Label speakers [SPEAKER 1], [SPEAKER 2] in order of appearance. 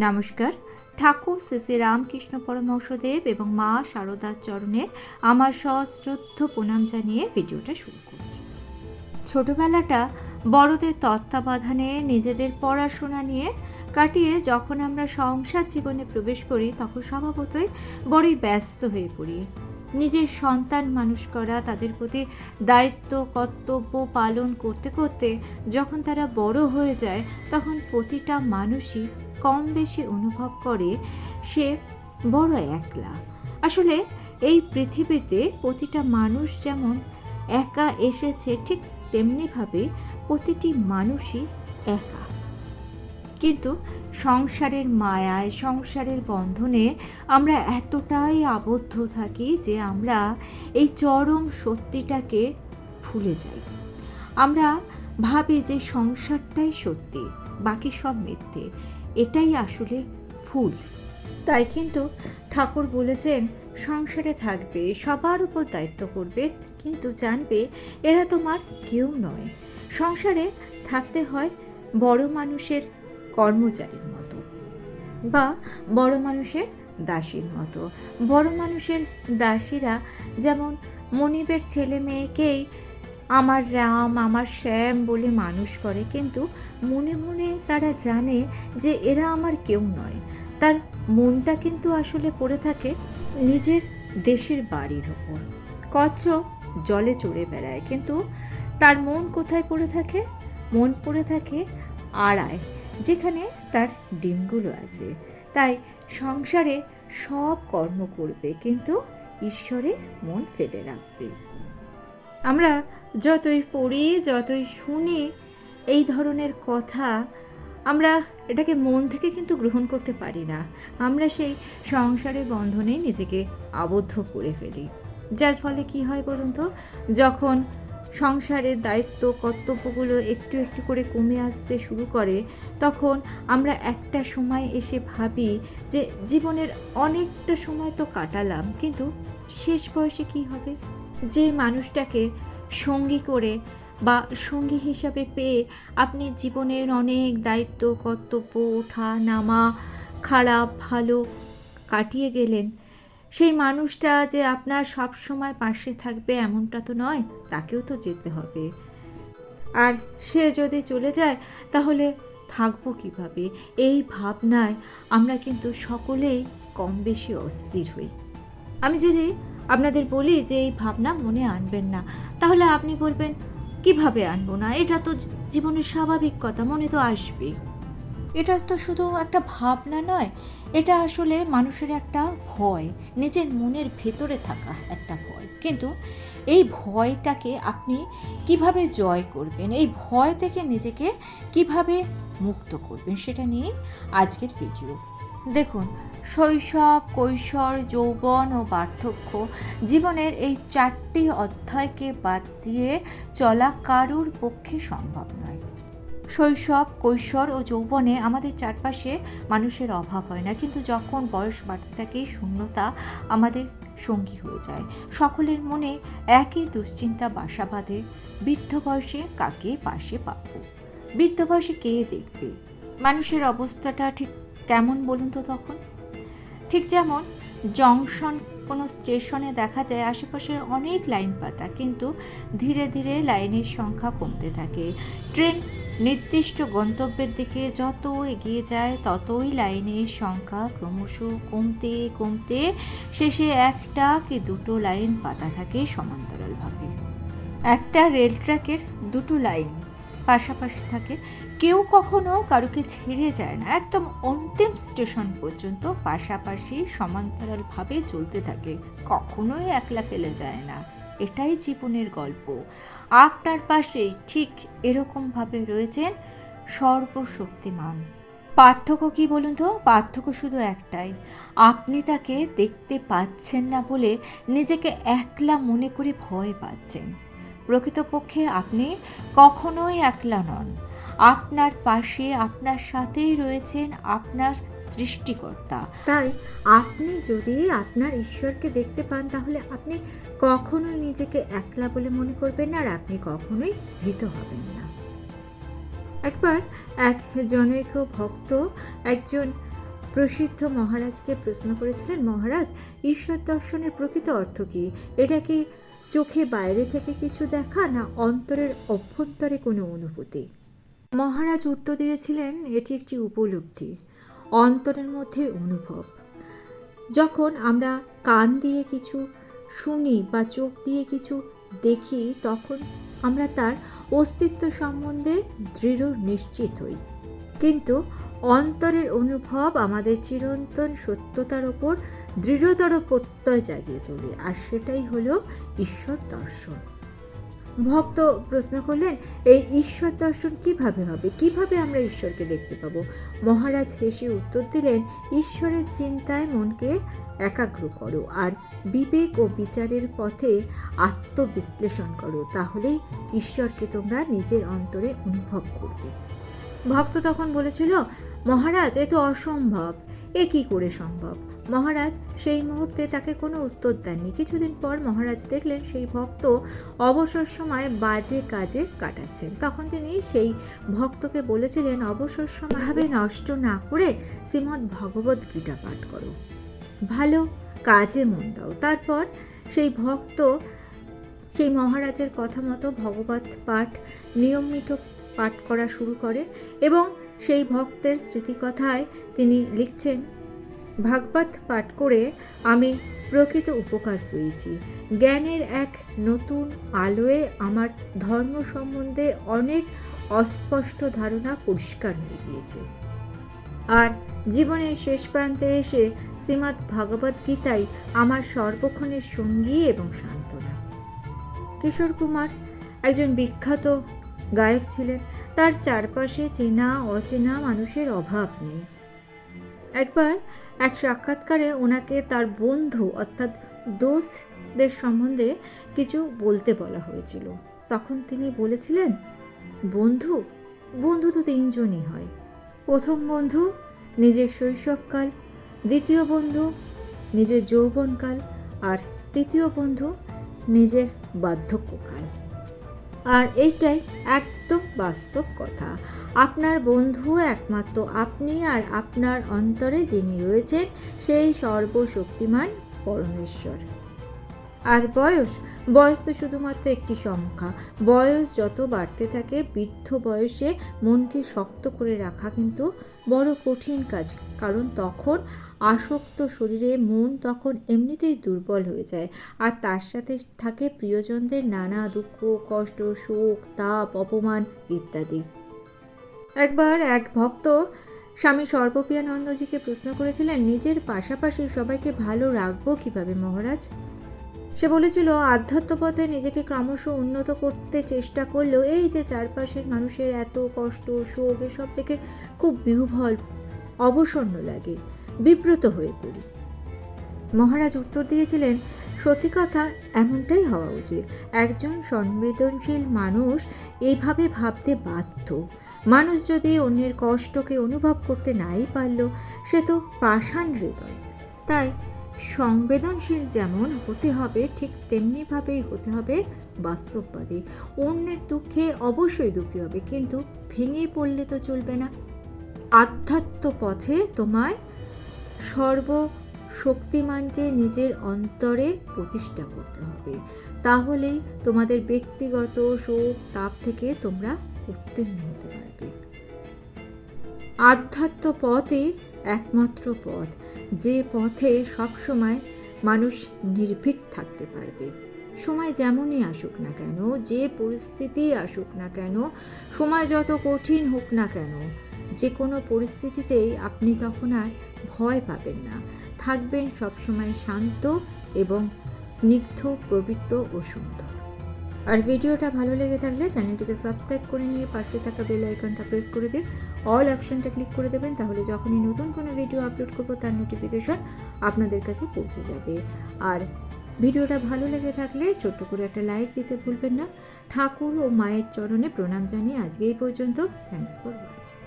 [SPEAKER 1] নমস্কার। ঠাকুর শ্রী শ্রী রামকৃষ্ণ পরমহংসদেব এবং মা শারদার চরণে আমার সশ্রদ্ধ প্রণাম জানিয়ে ভিডিওটা শুরু করছি। ছোটবেলাটা বড়দের তত্ত্বাবধানে নিজেদের পড়াশোনা নিয়ে কাটিয়ে যখন আমরা সংসার জীবনে প্রবেশ করি তখন স্বভাবতই বড়ই ব্যস্ত হয়ে পড়ি। নিজের সন্তান মানুষ করা, তাদের প্রতি দায়িত্ব কর্তব্য পালন করতে করতে যখন তারা বড় হয়ে যায় তখন প্রতিটা মানুষই কম বেশি অনুভব করে সে বড় একলা। আসলে এই পৃথিবীতে প্রতিটা মানুষ যেমন একা এসেছে ঠিক তেমনিভাবে প্রতিটি মানুষই একা। কিন্তু সংসারের মায়ায়, সংসারের বন্ধনে আমরা এতটাই আবদ্ধ থাকি যে আমরা এই চরম সত্যিটাকে ভুলে যাই। আমরা ভাবি যে সংসারটাই সত্যি, বাকি সব মিথ্যে, এটাই আসলে ভুল। তাই কিন্তু ঠাকুর বলেছেন সংসারে থাকবে, সবার উপর দায়িত্ব করবে, কিন্তু জানবে এরা তোমার কেউ নয়। সংসারে থাকতে হয় বড় মানুষের কর্মচারীর মতো বা বড় মানুষের দাসীর মতো। বড় মানুষের দাসীরা যেমন মনিবের ছেলে মেয়েকেই আমার রাম আমার শ্যাম বলে মানুষ করে, কিন্তু মনে মনে তারা জানে যে এরা আমার কেউ নয়। তার মনটা কিন্তু আসলে পড়ে থাকে নিজের দেশের বাড়ির ওপর। কচ্ছপ জলে চড়ে বেড়ায়, কিন্তু তার মন কোথায় পড়ে থাকে? মন পড়ে থাকে আড়ায়, যেখানে তার ডিমগুলো আছে। তাই সংসারে সব কর্ম করবে, কিন্তু ঈশ্বরে মন ফেলে রাখবে। আমরা যতই পড়ি, যতই শুনি এই ধরনের কথা, আমরা এটাকে মন থেকে কিন্তু গ্রহণ করতে পারি না। আমরা সেই সংসারের বন্ধনে নিজেকে আবদ্ধ করে ফেলি, যার ফলে কি হয় বলুন তো? যখন সংসারের দায়িত্ব কর্তব্যগুলো একটু একটু করে কমে আসতে শুরু করে তখন আমরা একটা সময় এসে ভাবি যে জীবনের অনেকটা সময় তো কাটালাম, কিন্তু শেষ বয়সে কি হবে? যে মানুষটাকে সঙ্গী করে বা সঙ্গী হিসাবে পেয়ে আপনি জীবনের অনেক দায়িত্ব কর্তব্য ওঠা নামা খারাপ ভালো কাটিয়ে গেলেন, সেই মানুষটা যে আপনার সব সময় পাশে থাকবে এমনটা তো নয়, তাকেও তো যেতে হবে। আর সে যদি চলে যায় তাহলে থাকবো কিভাবে? এই ভাবনায় আমরা কিন্তু সকলেই কম বেশি অস্থির হই। আমি যদি আপনাদের বলি যে এই ভাবনা মনে আনবেন না, তাহলে আপনি বলবেন কিভাবে আনবো না? এটা তো জীবনের স্বাভাবিক কথা, মনে তো আসবে। এটা তো শুধু একটা ভাবনা নয়, এটা আসলে মানুষের একটা ভয়, নিজের মনের ভেতরে থাকা একটা ভয়। কিন্তু এই ভয়টাকে আপনি কিভাবে জয় করবেন, এই ভয় থেকে নিজেকে কিভাবে মুক্ত করবেন, সেটা নিয়ে আজকের ভিডিও। দেখুন, শৈশব কৈশোর যৌবন ও বার্ধক্য জীবনের এই 4টি অধ্যায়কে বাদ দিয়ে চলা কারুর পক্ষে সম্ভব নয়। শৈশব কৈশোর ও যৌবনে আমাদের চারপাশে মানুষের অভাব হয় না, কিন্তু যখন বয়স বাড়তে থাকে শূন্যতা আমাদের সঙ্গী হয়ে যায়। সকলের মনে একই দুশ্চিন্তা বাসা বাঁধে, বৃদ্ধ বয়সে কাকে পাশে পাবো, বৃদ্ধ বয়সে কে দেখবে। মানুষের অবস্থাটা ঠিক কেমন বলুন তো তখন? ঠিক যেমন জংশন কোনো স্টেশনে দেখা যায় আশেপাশের অনেক লাইন পাতা, কিন্তু ধীরে ধীরে লাইনের সংখ্যা কমতে থাকে। ট্রেন নির্দিষ্ট গন্তব্যের দিকে যত এগিয়ে যায় ততই লাইনের সংখ্যা ক্রমশ কমতে কমতে শেষে একটা কি দুটো লাইন পাতা থাকে সমান্তরালভাবে। একটা রেল ট্র্যাকের দুটো লাইন পাশাপাশি থাকে, কেউ কখনো কারুকে ছেড়ে যায় না, একদম অন্তিম স্টেশন পর্যন্ত পাশাপাশি সমান্তরালভাবে চলতে থাকে, কখনোই একলা ফেলে যায় না। এটাই জীবনের গল্প। আপনার পাশেই ঠিক এরকমভাবে রয়েছেন সর্বশক্তিমান। পার্থক্য কি বলুন তো? পার্থক্য শুধু একটাই, আপনি তাকে দেখতে পাচ্ছেন না বলে নিজেকে একলা মনে করে ভয় পাচ্ছেন। প্রকৃতপক্ষে আপনি কখনোই একলা নন। আপনার পাশে আপনার সাথেই রয়েছেন আপনার সৃষ্টিকর্তা। তাই আপনি যদি আপনার ঈশ্বরকে দেখতে পান তাহলে আপনি কখনোই নিজেকে একলা বলে মনে করবেন না, আর আপনি কখনোই ভীত হবেন না। একবার এক জনৈক ভক্ত একজন প্রসিদ্ধ মহারাজকে প্রশ্ন করেছিলেন, মহারাজ, ঈশ্বর দর্শনের প্রকৃত অর্থ কী? এটা কি চোখে বাইরে থেকে কিছু দেখা, না অন্তরের অভ্যন্তরে কোনো অনুভূতি? মহারাজ উত্তর দিয়েছিলেন, এটি একটি উপলব্ধি, অন্তরের মধ্যে অনুভব। যখন আমরা কান দিয়ে কিছু শুনি বা চোখ দিয়ে কিছু দেখি, তখন আমরা তার অস্তিত্ব সম্বন্ধে দৃঢ় নিশ্চিত হই, কিন্তু অন্তরের অনুভব আমাদের চিরন্তন সত্যতার ওপর দৃঢ়তর প্রত্যয় জাগিয়ে তোলে, আর সেটাই হলো ঈশ্বর দর্শন। ভক্ত প্রশ্ন করলেন, এই ঈশ্বর দর্শন কিভাবে হবে? কিভাবে আমরা ঈশ্বরকে দেখতে পাবো? মহারাজ হেসে উত্তর দিলেন, ঈশ্বরের চিন্তায় মনকে একাগ্র করো আর বিবেক ও বিচারের পথে আত্মবিশ্লেষণ করো, তাহলেই ঈশ্বরকে তোমরা নিজের অন্তরে অনুভব করবে। ভক্ত তখন বলেছিল, মহারাজ, এ তো অসম্ভব, এ কি করে সম্ভব? মহারাজ সেই মুহূর্তে তাকে কোনো উত্তর দেননি। কিছুদিন পর মহারাজ দেখলেন সেই ভক্ত অবসর সময় বাজে কাজে কাটাচ্ছেন। তখন তিনি সেই ভক্তকে বলেছিলেন, অবসর সময়ভাবে নষ্ট না করে শ্রীমদ্ ভগবদ্ গীতা পাঠ করো, ভালো কাজে মন দাও। তারপর সেই ভক্ত সেই মহারাজের কথা মতো ভগবত পাঠ নিয়মিত পাঠ করা শুরু করেন এবং সেই ভক্তের স্মৃতিকথায় তিনি লিখছেন, ভাগবত পাঠ করে আমি প্রকৃত উপকার পেয়েছি। জ্ঞানের এক নতুন আলোয় আমার ধর্ম সম্বন্ধে অনেক অস্পষ্ট ধারণা পরিষ্কার হয়ে গিয়েছে। আর জীবনের শেষ প্রান্তে এসে শ্রীমদ্ ভগবদ্ গীতাই আমার সর্বক্ষণের সঙ্গী এবং সান্ত্বনা। কিশোর কুমার একজন বিখ্যাত গায়ক ছিলেন। তার চারপাশে চেনা অচেনা মানুষের অভাব নেই। একবার এক সাক্ষাৎকারে ওনাকে তার বন্ধু অর্থাৎ দোস্তদের সম্বন্ধে কিছু বলতে বলা হয়েছিল। তখন তিনি বলেছিলেন, বন্ধু বন্ধু তো তিনজনই হয়। প্রথম বন্ধু নিজের শৈশবকাল, দ্বিতীয় বন্ধু নিজের যৌবনকাল, আর তৃতীয় বন্ধু নিজের বার্ধক্যকাল। আর এইটাই একদম বাস্তব কথা। আপনার বন্ধু একমাত্র আপনি, আর আপনার অন্তরে যিনি রয়েছেন সেই সর্বশক্তিমান পরমেশ্বর। আর বয়স তো শুধুমাত্র একটি সংখ্যা। বয়স যত বাড়তে থাকে, বৃদ্ধ বয়সে মনকে শক্ত করে রাখা কিন্তু বড় কঠিন কাজ, কারণ তখন আসক্ত শরীরে মন তখন এমনিতেই দুর্বল হয়ে যায়, আর তার সাথে থাকে প্রিয়জনদের নানা দুঃখ, কষ্ট, শোক, তাপ, অপমান ইত্যাদি। একবার এক ভক্ত স্বামী সর্বপ্রিয়ানন্দজিকে প্রশ্ন করেছিলেন, নিজের পাশাপাশি সবাইকে ভালো রাখবো কিভাবে মহারাজ? সে বলেছিল, আধ্যাত্মপথে নিজেকে ক্রমশ উন্নত করতে চেষ্টা করলেও এই যে চারপাশের মানুষের এত কষ্ট, শোক, এসব দেখে খুব বিহ্বল, অবসন্ন লাগে, বিব্রত হয়ে পড়ি। মহারাজ উত্তর দিয়েছিলেন, সত্যি কথা এমনটাই হওয়া উচিত। একজন সংবেদনশীল মানুষ এইভাবে ভাবতে বাধ্য। মানুষ যদি অন্যের কষ্টকে অনুভব করতে নাই পারল, সে তো পাষাণ হৃদয়। তাই সংবেদনশীল যেমন হতে হবে, ঠিক তেমনিভাবেই হতে হবে বাস্তববাদী। অন্যের দুঃখে অবশ্যই দুঃখী হবে, কিন্তু ভেঙে পড়লে তো চলবে না। আধ্যাত্ম পথে তোমায় সর্বশক্তিমানকে নিজের অন্তরে প্রতিষ্ঠা করতে হবে, তাহলেই তোমাদের ব্যক্তিগত শোক তাপ থেকে তোমরা উত্তীর্ণ হতে পারবে। আধ্যাত্ম পথই একমাত্র পথ, যে পথে সবসময় মানুষ নির্ভীক থাকতে পারবে। সময় যেমনই আসুক না কেন, যে পরিস্থিতি আসুক না কেন, সময় যত কঠিন হোক না কেন, যে কোনো পরিস্থিতিতেই আপনি তখন আর ভয় পাবেন না, থাকবেন সবসময় শান্ত এবং স্নিগ্ধ, পবিত্র ও সুন্দর। আর ভিডিওটা ভালো লেগে থাকলে চ্যানেলটিকে সাবস্ক্রাইব করে নিয়ে পাশে থাকা বেল আইকনটা প্রেস করে দিন, অল অপশনটা ক্লিক করে দেবেন, তাহলে যখনই নতুন কোনো ভিডিও আপলোড করব তার নোটিফিকেশন আপনাদের কাছে পৌঁছে যাবে। আর ভিডিওটা ভালো লেগে থাকলে ছোট্ট করে একটা লাইক দিতে ভুলবেন না। ঠাকুর ও মায়ের চরণে প্রণাম জানিয়ে আজকে এই পর্যন্ত। Thanks for watching.